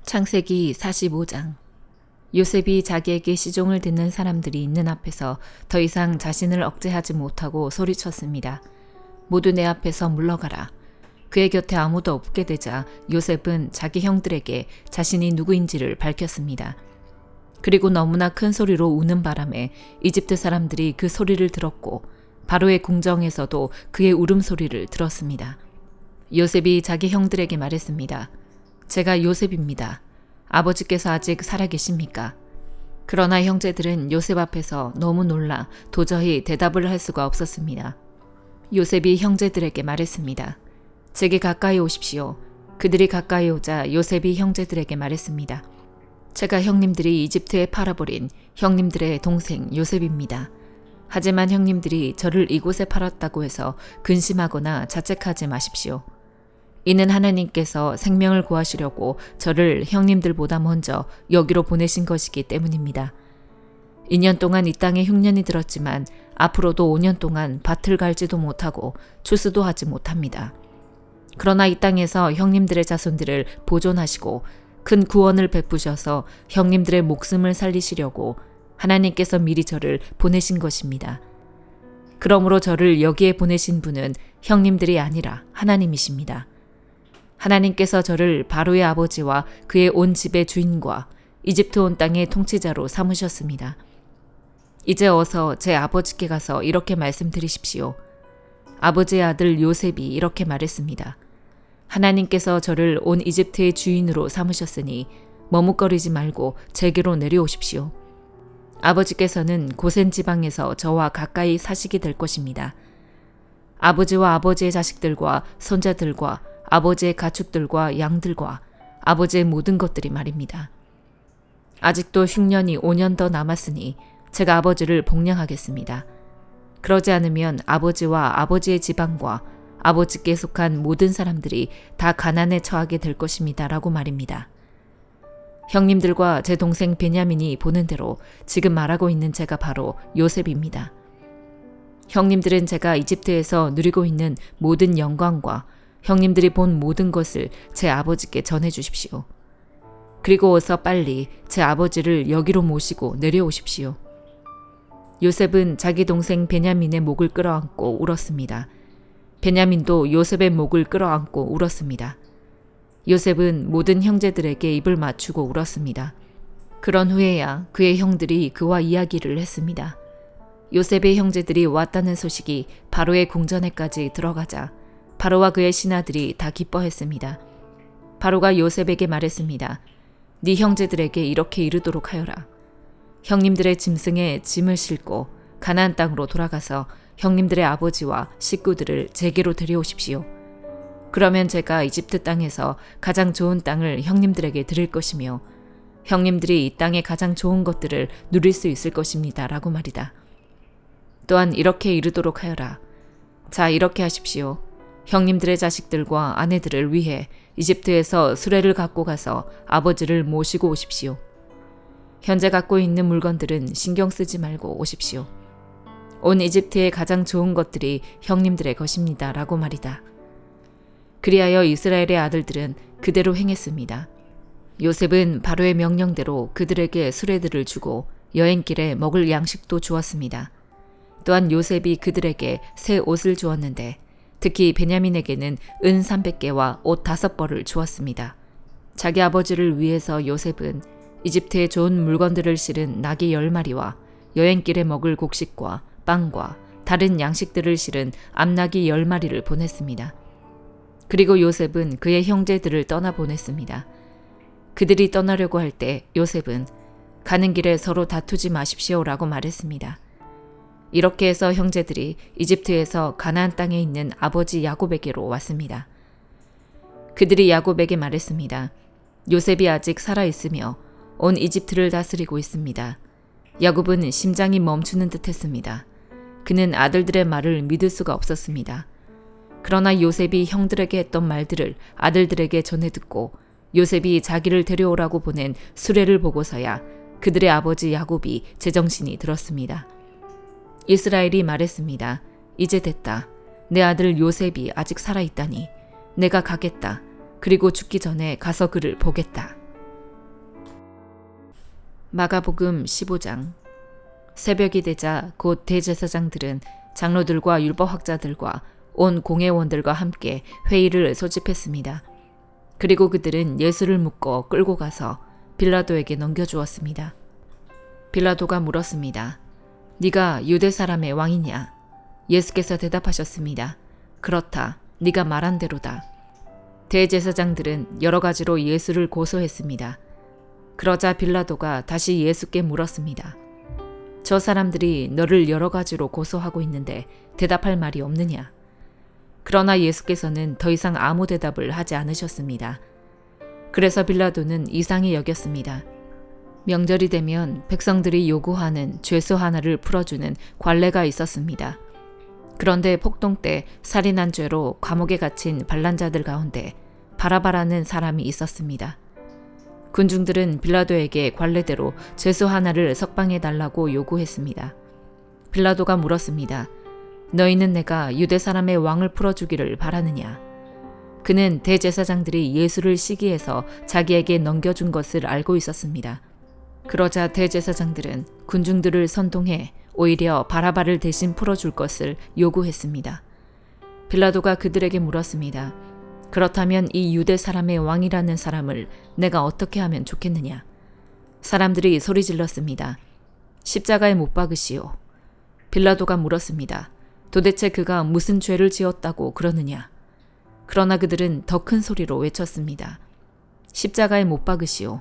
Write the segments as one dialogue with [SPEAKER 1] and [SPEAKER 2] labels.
[SPEAKER 1] 창세기 45장. 요셉이 자기에게 시종을 듣는 사람들이 있는 앞에서 더 이상 자신을 억제하지 못하고 소리쳤습니다. 모두 내 앞에서 물러가라. 그의 곁에 아무도 없게 되자 요셉은 자기 형들에게 자신이 누구인지를 밝혔습니다. 그리고 너무나 큰 소리로 우는 바람에 이집트 사람들이 그 소리를 들었고 바로의 궁정에서도 그의 울음소리를 들었습니다. 요셉이 자기 형들에게 말했습니다. 제가 요셉입니다. 아버지께서 아직 살아계십니까? 그러나 형제들은 요셉 앞에서 너무 놀라 도저히 대답을 할 수가 없었습니다. 요셉이 형제들에게 말했습니다. 제게 가까이 오십시오. 그들이 가까이 오자 요셉이 형제들에게 말했습니다. 제가 형님들이 이집트에 팔아버린 형님들의 동생 요셉입니다. 하지만 형님들이 저를 이곳에 팔았다고 해서 근심하거나 자책하지 마십시오. 이는 하나님께서 생명을 구하시려고 저를 형님들보다 먼저 여기로 보내신 것이기 때문입니다. 2년 동안 이 땅에 흉년이 들었지만 앞으로도 5년 동안 밭을 갈지도 못하고 추수도 하지 못합니다. 그러나 이 땅에서 형님들의 자손들을 보존하시고 큰 구원을 베푸셔서 형님들의 목숨을 살리시려고 하나님께서 미리 저를 보내신 것입니다. 그러므로 저를 여기에 보내신 분은 형님들이 아니라 하나님이십니다. 하나님께서 저를 바로의 아버지와 그의 온 집의 주인과 이집트 온 땅의 통치자로 삼으셨습니다. 이제 어서 제 아버지께 가서 이렇게 말씀드리십시오. 아버지의 아들 요셉이 이렇게 말했습니다. 하나님께서 저를 온 이집트의 주인으로 삼으셨으니 머뭇거리지 말고 제게로 내려오십시오. 아버지께서는 고센 지방에서 저와 가까이 사시게 될 것입니다. 아버지와 아버지의 자식들과 손자들과 아버지의 가축들과 양들과 아버지의 모든 것들이 말입니다. 아직도 흉년이 5년 더 남았으니 제가 아버지를 복량하겠습니다. 그러지 않으면 아버지와 아버지의 지방과 아버지께 속한 모든 사람들이 다 가난에 처하게 될 것입니다. 라고 말입니다. 형님들과 제 동생 베냐민이 보는 대로 지금 말하고 있는 제가 바로 요셉입니다. 형님들은 제가 이집트에서 누리고 있는 모든 영광과 형님들이 본 모든 것을 제 아버지께 전해 주십시오. 그리고 어서 빨리 제 아버지를 여기로 모시고 내려오십시오. 요셉은 자기 동생 베냐민의 목을 끌어안고 울었습니다. 베냐민도 요셉의 목을 끌어안고 울었습니다. 요셉은 모든 형제들에게 입을 맞추고 울었습니다. 그런 후에야 그의 형들이 그와 이야기를 했습니다. 요셉의 형제들이 왔다는 소식이 바로의 궁전에까지 들어가자 바로와 그의 신하들이 다 기뻐했습니다. 바로가 요셉에게 말했습니다. 네 형제들에게 이렇게 이르도록 하여라. 형님들의 짐승에 짐을 싣고 가나안 땅으로 돌아가서 형님들의 아버지와 식구들을 제게로 데려오십시오. 그러면 제가 이집트 땅에서 가장 좋은 땅을 형님들에게 드릴 것이며 형님들이 이 땅의 가장 좋은 것들을 누릴 수 있을 것입니다. 라고 말이다. 또한 이렇게 이르도록 하여라. 자, 이렇게 하십시오. 형님들의 자식들과 아내들을 위해 이집트에서 수레를 갖고 가서 아버지를 모시고 오십시오. 현재 갖고 있는 물건들은 신경 쓰지 말고 오십시오. 온 이집트의 가장 좋은 것들이 형님들의 것입니다. 라고 말이다. 그리하여 이스라엘의 아들들은 그대로 행했습니다. 요셉은 바로의 명령대로 그들에게 수레들을 주고 여행길에 먹을 양식도 주었습니다. 또한 요셉이 그들에게 새 옷을 주었는데 특히 베냐민에게는 은 300개와 옷 5벌을 주었습니다. 자기 아버지를 위해서 요셉은 이집트의 좋은 물건들을 실은 나귀 10마리와 여행길에 먹을 곡식과 빵과 다른 양식들을 실은 암나귀 10마리를 보냈습니다. 그리고 요셉은 그의 형제들을 떠나보냈습니다. 그들이 떠나려고 할 때 요셉은 가는 길에 서로 다투지 마십시오라고 말했습니다. 이렇게 해서 형제들이 이집트에서 가나안 땅에 있는 아버지 야곱에게로 왔습니다. 그들이 야곱에게 말했습니다. 요셉이 아직 살아있으며 온 이집트를 다스리고 있습니다. 야곱은 심장이 멈추는 듯 했습니다. 그는 아들들의 말을 믿을 수가 없었습니다. 그러나 요셉이 형들에게 했던 말들을 아들들에게 전해 듣고 요셉이 자기를 데려오라고 보낸 수레를 보고서야 그들의 아버지 야곱이 제정신이 들었습니다. 이스라엘이 말했습니다. 이제 됐다. 내 아들 요셉이 아직 살아있다니. 내가 가겠다. 그리고 죽기 전에 가서 그를 보겠다. 마가복음 15장. 새벽이 되자 곧 대제사장들은 장로들과 율법학자들과 온 공회원들과 함께 회의를 소집했습니다. 그리고 그들은 예수를 묶어 끌고 가서 빌라도에게 넘겨주었습니다. 빌라도가 물었습니다. 네가 유대 사람의 왕이냐? 예수께서 대답하셨습니다. 그렇다. 네가 말한 대로다. 대제사장들은 여러 가지로 예수를 고소했습니다. 그러자 빌라도가 다시 예수께 물었습니다. 저 사람들이 너를 여러 가지로 고소하고 있는데 대답할 말이 없느냐? 그러나 예수께서는 더 이상 아무 대답을 하지 않으셨습니다. 그래서 빌라도는 이상히 여겼습니다. 명절이 되면 백성들이 요구하는 죄수 하나를 풀어주는 관례가 있었습니다. 그런데 폭동 때 살인한 죄로 감옥에 갇힌 반란자들 가운데 바라바라는 사람이 있었습니다. 군중들은 빌라도에게 관례대로 죄수 하나를 석방해 달라고 요구했습니다. 빌라도가 물었습니다. 너희는 내가 유대 사람의 왕을 풀어주기를 바라느냐? 그는 대제사장들이 예수를 시기해서 자기에게 넘겨준 것을 알고 있었습니다. 그러자 대제사장들은 군중들을 선동해 오히려 바라바를 대신 풀어줄 것을 요구했습니다. 빌라도가 그들에게 물었습니다. 그렇다면 이 유대 사람의 왕이라는 사람을 내가 어떻게 하면 좋겠느냐? 사람들이 소리 질렀습니다. 십자가에 못 박으시오. 빌라도가 물었습니다. 도대체 그가 무슨 죄를 지었다고 그러느냐? 그러나 그들은 더 큰 소리로 외쳤습니다. 십자가에 못 박으시오.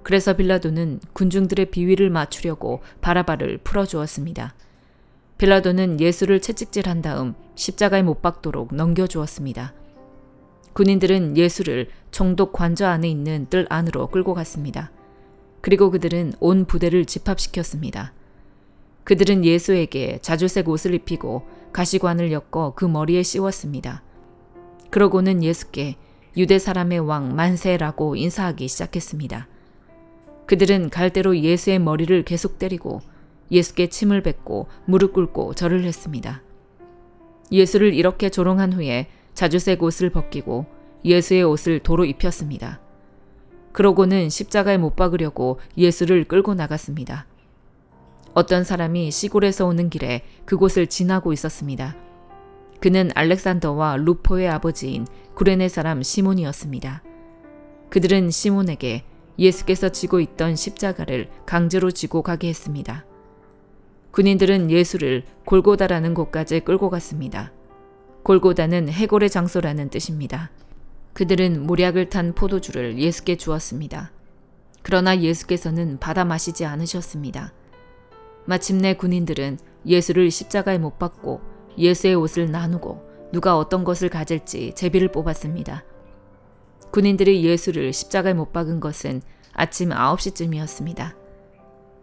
[SPEAKER 1] 그래서 빌라도는 군중들의 비위를 맞추려고 바라바를 풀어주었습니다. 빌라도는 예수를 채찍질한 다음 십자가에 못 박도록 넘겨주었습니다. 군인들은 예수를 총독 관저 안에 있는 뜰 안으로 끌고 갔습니다. 그리고 그들은 온 부대를 집합시켰습니다. 그들은 예수에게 자주색 옷을 입히고 가시관을 엮어 그 머리에 씌웠습니다. 그러고는 예수께 유대 사람의 왕 만세라고 인사하기 시작했습니다. 그들은 갈대로 예수의 머리를 계속 때리고 예수께 침을 뱉고 무릎 꿇고 절을 했습니다. 예수를 이렇게 조롱한 후에 자주색 옷을 벗기고 예수의 옷을 도로 입혔습니다. 그러고는 십자가에 못 박으려고 예수를 끌고 나갔습니다. 어떤 사람이 시골에서 오는 길에 그곳을 지나고 있었습니다. 그는 알렉산더와 루포의 아버지인 구레네 사람 시몬이었습니다. 그들은 시몬에게 예수께서 지고 있던 십자가를 강제로 지고 가게 했습니다. 군인들은 예수를 골고다라는 곳까지 끌고 갔습니다. 골고다는 해골의 장소라는 뜻입니다. 그들은 모략을 탄 포도주를 예수께 주었습니다. 그러나 예수께서는 받아 마시지 않으셨습니다. 마침내 군인들은 예수를 십자가에 못 박고 예수의 옷을 나누고 누가 어떤 것을 가질지 제비를 뽑았습니다. 군인들이 예수를 십자가에 못 박은 것은 아침 9시쯤이었습니다.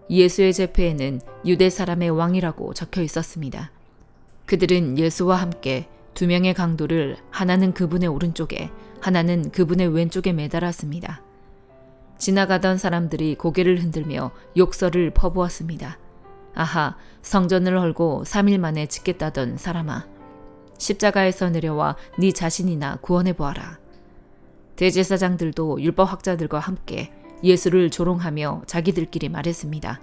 [SPEAKER 1] 예수의 제패에는 유대 사람의 왕이라고 적혀 있었습니다. 그들은 예수와 함께 두 명의 강도를 하나는 그분의 오른쪽에 하나는 그분의 왼쪽에 매달았습니다. 지나가던 사람들이 고개를 흔들며 욕설을 퍼부었습니다. 아하, 성전을 헐고 3일 만에 짓겠다던 사람아. 십자가에서 내려와 네 자신이나 구원해 보아라. 대제사장들도 율법학자들과 함께 예수를 조롱하며 자기들끼리 말했습니다.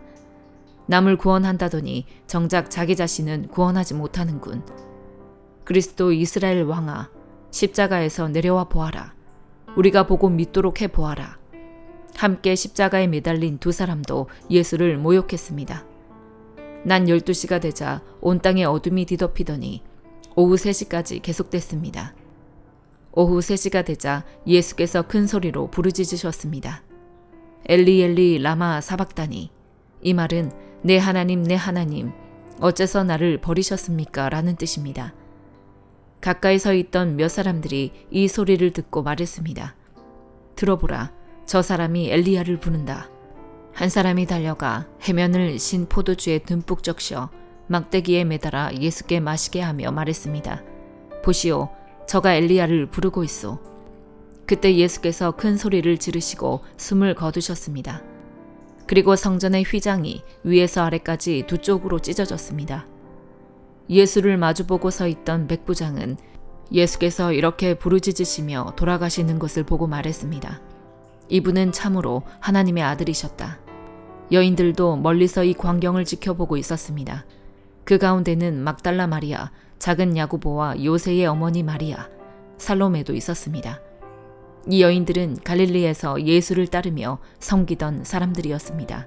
[SPEAKER 1] 남을 구원한다더니 정작 자기 자신은 구원하지 못하는군. 그리스도 이스라엘 왕아, 십자가에서 내려와 보아라. 우리가 보고 믿도록 해 보아라. 함께 십자가에 매달린 두 사람도 예수를 모욕했습니다. 난 12시가 되자 온 땅에 어둠이 뒤덮이더니 오후 3시까지 계속됐습니다. 오후 3시가 되자 예수께서 큰 소리로 부르짖으셨습니다. 엘리 엘리 라마 사박다니. 이 말은 내 하나님 어째서 나를 버리셨습니까? 라는 뜻입니다. 가까이 서 있던 몇 사람들이 이 소리를 듣고 말했습니다. 들어보라, 저 사람이 엘리야를 부른다. 한 사람이 달려가 해면을 신 포도주에 듬뿍 적셔 막대기에 매달아 예수께 마시게 하며 말했습니다. 보시오, 저가 엘리야를 부르고 있소. 그때 예수께서 큰 소리를 지르시고 숨을 거두셨습니다. 그리고 성전의 휘장이 위에서 아래까지 두 쪽으로 찢어졌습니다. 예수를 마주보고 서 있던 백부장은 예수께서 이렇게 부르짖으시며 돌아가시는 것을 보고 말했습니다. 이분은 참으로 하나님의 아들이셨다. 여인들도 멀리서 이 광경을 지켜보고 있었습니다. 그 가운데는 막달라 마리아, 작은 야고보와 요새의 어머니 마리아, 살로메도 있었습니다. 이 여인들은 갈릴리에서 예수를 따르며 섬기던 사람들이었습니다.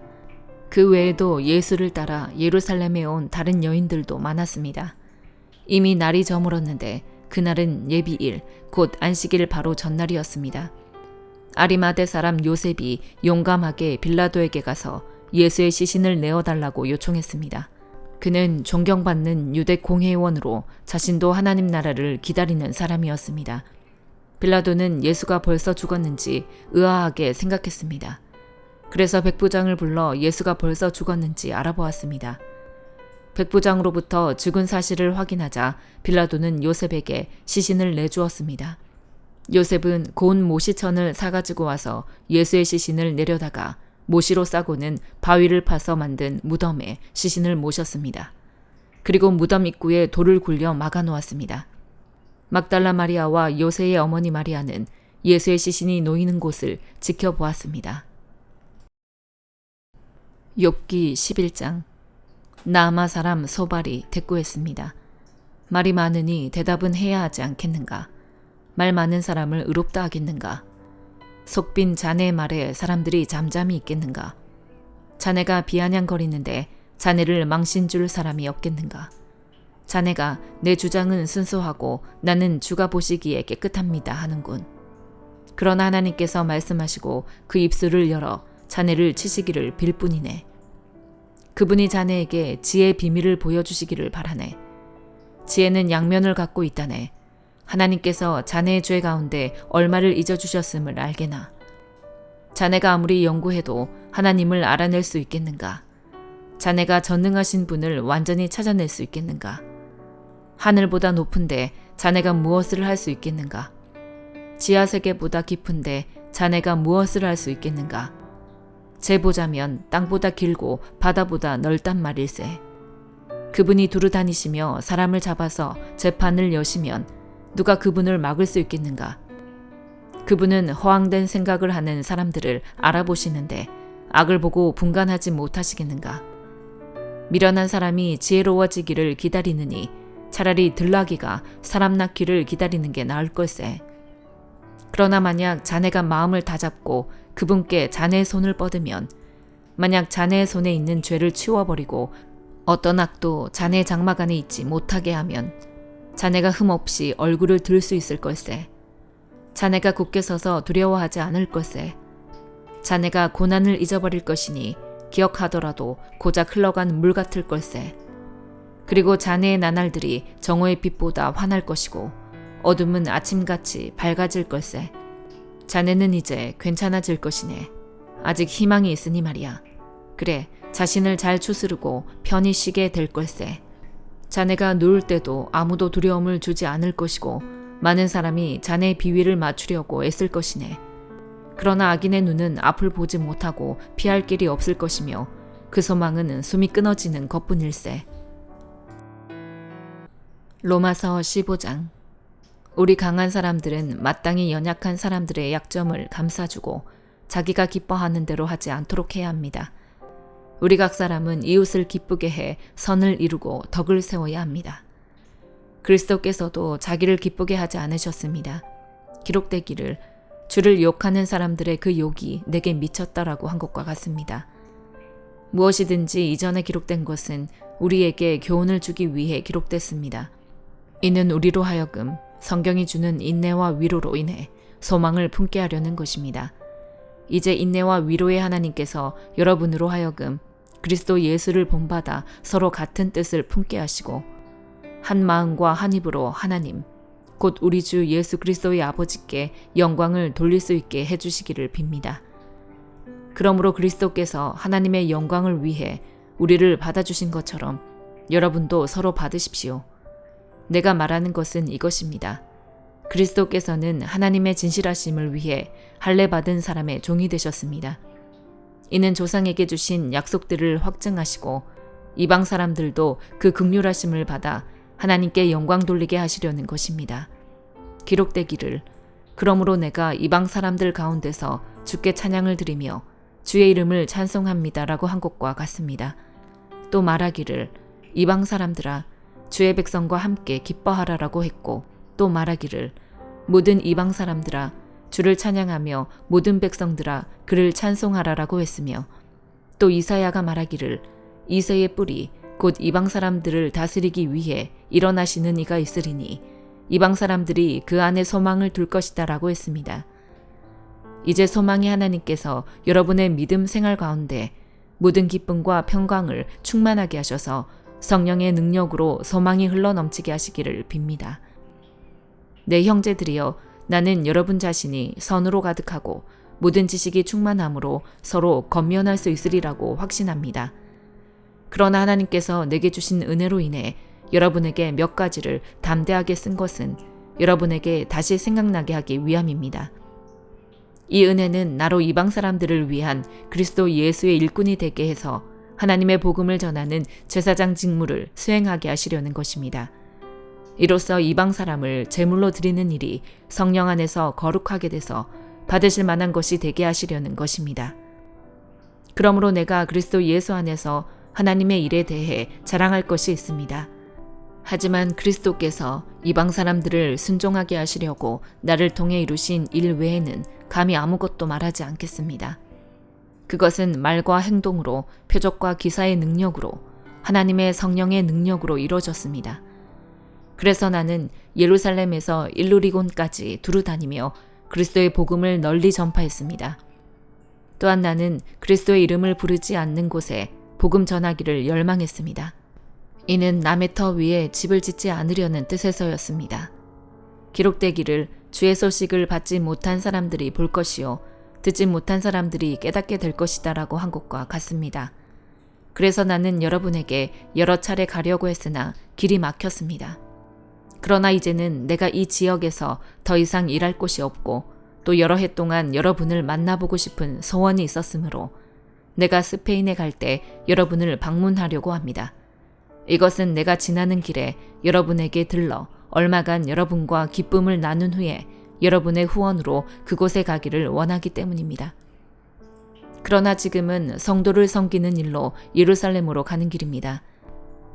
[SPEAKER 1] 그 외에도 예수를 따라 예루살렘에 온 다른 여인들도 많았습니다. 이미 날이 저물었는데 그날은 예비일, 곧 안식일 바로 전날이었습니다. 아리마대 사람 요셉이 용감하게 빌라도에게 가서 예수의 시신을 내어달라고 요청했습니다. 그는 존경받는 유대 공회의원으로 자신도 하나님 나라를 기다리는 사람이었습니다. 빌라도는 예수가 벌써 죽었는지 의아하게 생각했습니다. 그래서 백부장을 불러 예수가 벌써 죽었는지 알아보았습니다. 백부장으로부터 죽은 사실을 확인하자 빌라도는 요셉에게 시신을 내주었습니다. 요셉은 고운 모시천을 사가지고 와서 예수의 시신을 내려다가 모시로 싸고는 바위를 파서 만든 무덤에 시신을 모셨습니다. 그리고 무덤 입구에 돌을 굴려 막아놓았습니다. 막달라 마리아와 요새의 어머니 마리아는 예수의 시신이 놓이는 곳을 지켜보았습니다. 욥기 11장. 나아마 사람 소발이 대꾸했습니다. 말이 많으니 대답은 해야 하지 않겠는가? 말 많은 사람을 의롭다 하겠는가? 속빈 자네의 말에 사람들이 잠잠히 있겠는가? 자네가 비아냥거리는데 자네를 망신 줄 사람이 없겠는가? 자네가 내 주장은 순수하고 나는 주가 보시기에 깨끗합니다 하는군. 그러나 하나님께서 말씀하시고 그 입술을 열어 자네를 치시기를 빌 뿐이네. 그분이 자네에게 지혜의 비밀을 보여주시기를 바라네. 지혜는 양면을 갖고 있다네. 하나님께서 자네의 죄 가운데 얼마를 잊어주셨음을 알게나. 자네가 아무리 연구해도 하나님을 알아낼 수 있겠는가? 자네가 전능하신 분을 완전히 찾아낼 수 있겠는가? 하늘보다 높은데 자네가 무엇을 할 수 있겠는가? 지하세계보다 깊은데 자네가 무엇을 할 수 있겠는가? 재보자면 땅보다 길고 바다보다 넓단 말일세. 그분이 두루 다니시며 사람을 잡아서 재판을 여시면 누가 그분을 막을 수 있겠는가? 그분은 허황된 생각을 하는 사람들을 알아보시는데 악을 보고 분간하지 못하시겠는가? 미련한 사람이 지혜로워지기를 기다리느니 차라리 들나귀가 사람 낳기를 기다리는 게 나을 걸세. 그러나 만약 자네가 마음을 다잡고 그분께 자네의 손을 뻗으면, 만약 자네의 손에 있는 죄를 치워버리고 어떤 악도 자네의 장막 안에 있지 못하게 하면 자네가 흠없이 얼굴을 들 수 있을 걸세. 자네가 굳게 서서 두려워하지 않을 걸세. 자네가 고난을 잊어버릴 것이니 기억하더라도 고작 흘러간 물 같을 걸세. 그리고 자네의 나날들이 정오의 빛보다 환할 것이고 어둠은 아침같이 밝아질 걸세. 자네는 이제 괜찮아질 것이네. 아직 희망이 있으니 말이야. 그래, 자신을 잘 추스르고 편히 쉬게 될 걸세. 자네가 누울 때도 아무도 두려움을 주지 않을 것이고 많은 사람이 자네의 비위를 맞추려고 애쓸 것이네. 그러나 악인의 눈은 앞을 보지 못하고 피할 길이 없을 것이며 그 소망은 숨이 끊어지는 것뿐일세. 로마서 15장. 우리 강한 사람들은 마땅히 연약한 사람들의 약점을 감싸주고 자기가 기뻐하는 대로 하지 않도록 해야 합니다. 우리 각 사람은 이웃을 기쁘게 해 선을 이루고 덕을 세워야 합니다. 그리스도께서도 자기를 기쁘게 하지 않으셨습니다. 기록되기를 주를 욕하는 사람들의 그 욕이 내게 미쳤다라고 한 것과 같습니다. 무엇이든지 이전에 기록된 것은 우리에게 교훈을 주기 위해 기록됐습니다. 이는 우리로 하여금 성경이 주는 인내와 위로로 인해 소망을 품게 하려는 것입니다. 이제 인내와 위로의 하나님께서 여러분으로 하여금 그리스도 예수를 본받아 서로 같은 뜻을 품게 하시고 한 마음과 한 입으로 하나님, 곧 우리 주 예수 그리스도의 아버지께 영광을 돌릴 수 있게 해주시기를 빕니다. 그러므로 그리스도께서 하나님의 영광을 위해 우리를 받아주신 것처럼 여러분도 서로 받으십시오. 내가 말하는 것은 이것입니다. 그리스도께서는 하나님의 진실하심을 위해 할례받은 사람의 종이 되셨습니다. 이는 조상에게 주신 약속들을 확증하시고 이방 사람들도 그 긍휼하심을 받아 하나님께 영광 돌리게 하시려는 것입니다. 기록되기를 그러므로 내가 이방 사람들 가운데서 주께 찬양을 드리며 주의 이름을 찬송합니다라고 한 것과 같습니다. 또 말하기를 이방 사람들아 주의 백성과 함께 기뻐하라라고 했고, 또 말하기를 모든 이방 사람들아 주를 찬양하며 모든 백성들아 그를 찬송하라라고 했으며, 또 이사야가 말하기를 이새의 뿌리 곧 이방 사람들을 다스리기 위해 일어나시는 이가 있으리니 이방 사람들이 그 안에 소망을 둘 것이다라고 했습니다. 이제 소망의 하나님께서 여러분의 믿음 생활 가운데 모든 기쁨과 평강을 충만하게 하셔서 성령의 능력으로 소망이 흘러넘치게 하시기를 빕니다. 내 형제들이여, 나는 여러분 자신이 선으로 가득하고 모든 지식이 충만함으로 서로 건면할 수 있으리라고 확신합니다. 그러나 하나님께서 내게 주신 은혜로 인해 여러분에게 몇 가지를 담대하게 쓴 것은 여러분에게 다시 생각나게 하기 위함입니다. 이 은혜는 나로 이방 사람들을 위한 그리스도 예수의 일꾼이 되게 해서 하나님의 복음을 전하는 제사장 직무를 수행하게 하시려는 것입니다. 이로써 이방 사람을 제물로 드리는 일이 성령 안에서 거룩하게 돼서 받으실 만한 것이 되게 하시려는 것입니다. 그러므로 내가 그리스도 예수 안에서 하나님의 일에 대해 자랑할 것이 있습니다. 하지만 그리스도께서 이방 사람들을 순종하게 하시려고 나를 통해 이루신 일 외에는 감히 아무것도 말하지 않겠습니다. 그것은 말과 행동으로, 표적과 기사의 능력으로, 하나님의 성령의 능력으로 이루어졌습니다. 그래서 나는 예루살렘에서 일루리곤까지 두루 다니며 그리스도의 복음을 널리 전파했습니다. 또한 나는 그리스도의 이름을 부르지 않는 곳에 복음 전하기를 열망했습니다. 이는 남의 터 위에 집을 짓지 않으려는 뜻에서였습니다. 기록되기를 주의 소식을 받지 못한 사람들이 볼 것이요 듣지 못한 사람들이 깨닫게 될 것이다 라고 한 것과 같습니다. 그래서 나는 여러분에게 여러 차례 가려고 했으나 길이 막혔습니다. 그러나 이제는 내가 이 지역에서 더 이상 일할 곳이 없고 또 여러 해 동안 여러분을 만나보고 싶은 소원이 있었으므로 내가 스페인에 갈 때 여러분을 방문하려고 합니다. 이것은 내가 지나는 길에 여러분에게 들러 얼마간 여러분과 기쁨을 나눈 후에 여러분의 후원으로 그곳에 가기를 원하기 때문입니다. 그러나 지금은 성도를 섬기는 일로 예루살렘으로 가는 길입니다.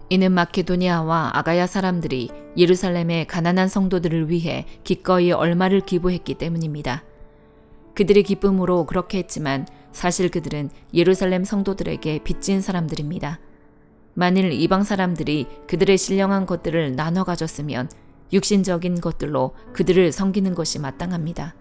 [SPEAKER 1] 이는 마케도니아와 아가야 사람들이 예루살렘의 가난한 성도들을 위해 기꺼이 얼마를 기부했기 때문입니다. 그들이 기쁨으로 그렇게 했지만 사실 그들은 예루살렘 성도들에게 빚진 사람들입니다. 만일 이방 사람들이 그들의 신령한 것들을 나눠 가졌으면 육신적인 것들로 그들을 섬기는 것이 마땅합니다.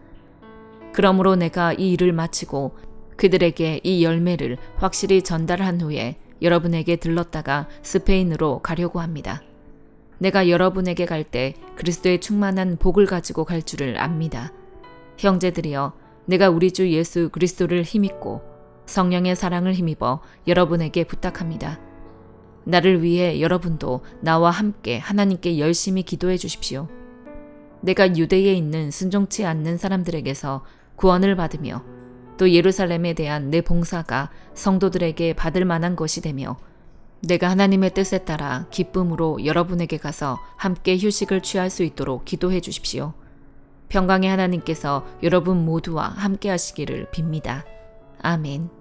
[SPEAKER 1] 그러므로 내가 이 일을 마치고 그들에게 이 열매를 확실히 전달한 후에 여러분에게 들렀다가 스페인으로 가려고 합니다. 내가 여러분에게 갈 때 그리스도의 충만한 복을 가지고 갈 줄을 압니다. 형제들이여, 내가 우리 주 예수 그리스도를 힘입고 성령의 사랑을 힘입어 여러분에게 부탁합니다. 나를 위해 여러분도 나와 함께 하나님께 열심히 기도해 주십시오. 내가 유대에 있는 순종치 않는 사람들에게서 구원을 받으며 또 예루살렘에 대한 내 봉사가 성도들에게 받을 만한 것이 되며 내가 하나님의 뜻에 따라 기쁨으로 여러분에게 가서 함께 휴식을 취할 수 있도록 기도해 주십시오. 평강의 하나님께서 여러분 모두와 함께 하시기를 빕니다. 아멘.